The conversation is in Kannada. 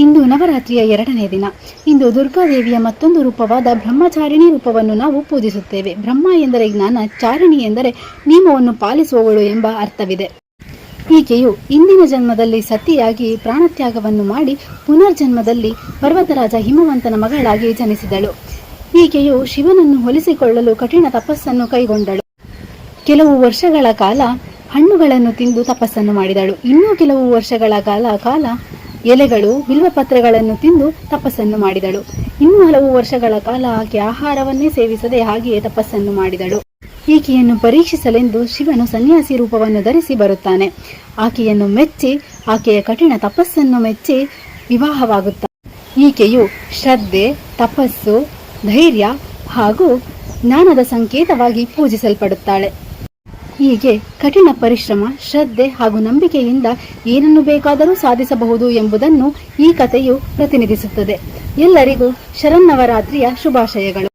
ಇಂದು ನವರಾತ್ರಿಯ 2ನೇ ದಿನ. ಇಂದು ದುರ್ಗಾದೇವಿಯ ಮತ್ತೊಂದು ರೂಪವಾದ ಬ್ರಹ್ಮಚಾರಿಣಿ ರೂಪವನ್ನು ನಾವು ಪೂಜಿಸುತ್ತೇವೆ. ಬ್ರಹ್ಮ ಎಂದರೆ ಜ್ಞಾನ, ಚಾರಿಣಿ ಎಂದರೆ ನಿಯಮವನ್ನು ಪಾಲಿಸುವವಳು ಎಂಬ ಅರ್ಥವಿದೆ. ಈಕೆಯು ಇಂದಿನ ಜನ್ಮದಲ್ಲಿ ಸತಿಯಾಗಿ ಪ್ರಾಣತ್ಯಾಗವನ್ನು ಮಾಡಿ ಪುನರ್ಜನ್ಮದಲ್ಲಿ ಪರ್ವತರಾಜ ಹಿಮವಂತನ ಮಗಳಾಗಿ ಜನಿಸಿದಳು. ಈಕೆಯು ಶಿವನನ್ನು ಒಲಿಸಿಕೊಳ್ಳಲು ಕಠಿಣ ತಪಸ್ಸನ್ನು ಕೈಗೊಂಡಳು. ಕೆಲವು ವರ್ಷಗಳ ಕಾಲ ಹಣ್ಣುಗಳನ್ನು ತಿಂದು ತಪಸ್ಸನ್ನು ಮಾಡಿದಳು. ಇನ್ನೂ ಕೆಲವು ವರ್ಷಗಳ ಕಾಲ ಎಲೆಗಳು, ಬಿಲ್ವಪತ್ರೆಗಳನ್ನು ತಿಂದು ತಪಸ್ಸನ್ನು ಮಾಡಿದಳು. ಇನ್ನೂ ಹಲವು ವರ್ಷಗಳ ಕಾಲ ಆಕೆ ಆಹಾರವನ್ನೇ ಸೇವಿಸದೆ ಹಾಗೆಯೇ ತಪಸ್ಸನ್ನು ಮಾಡಿದಳು. ಈಕೆಯನ್ನು ಪರೀಕ್ಷಿಸಲೆಂದು ಶಿವನು ಸನ್ಯಾಸಿ ರೂಪವನ್ನು ಧರಿಸಿ ಬರುತ್ತಾನೆ. ಆಕೆಯನ್ನು ಮೆಚ್ಚಿ, ಆಕೆಯ ಕಠಿಣ ತಪಸ್ಸನ್ನು ಮೆಚ್ಚಿ ವಿವಾಹವಾಗುತ್ತಾನೆ. ಈಕೆಯು ಶ್ರದ್ಧೆ, ತಪಸ್ಸು, ಧೈರ್ಯ ಹಾಗೂ ಜ್ಞಾನದ ಸಂಕೇತವಾಗಿ ಪೂಜಿಸಲ್ಪಡುತ್ತಾಳೆ. ಹೀಗೆ ಕಠಿಣ ಪರಿಶ್ರಮ, ಶ್ರದ್ಧೆ ಹಾಗೂ ನಂಬಿಕೆಯಿಂದ ಏನನ್ನು ಬೇಕಾದರೂ ಸಾಧಿಸಬಹುದು ಎಂಬುದನ್ನು ಈ ಕಥೆಯು ಪ್ರತಿನಿಧಿಸುತ್ತದೆ. ಎಲ್ಲರಿಗೂ ಶರನ್ನವರಾತ್ರಿಯ ಶುಭಾಶಯಗಳು.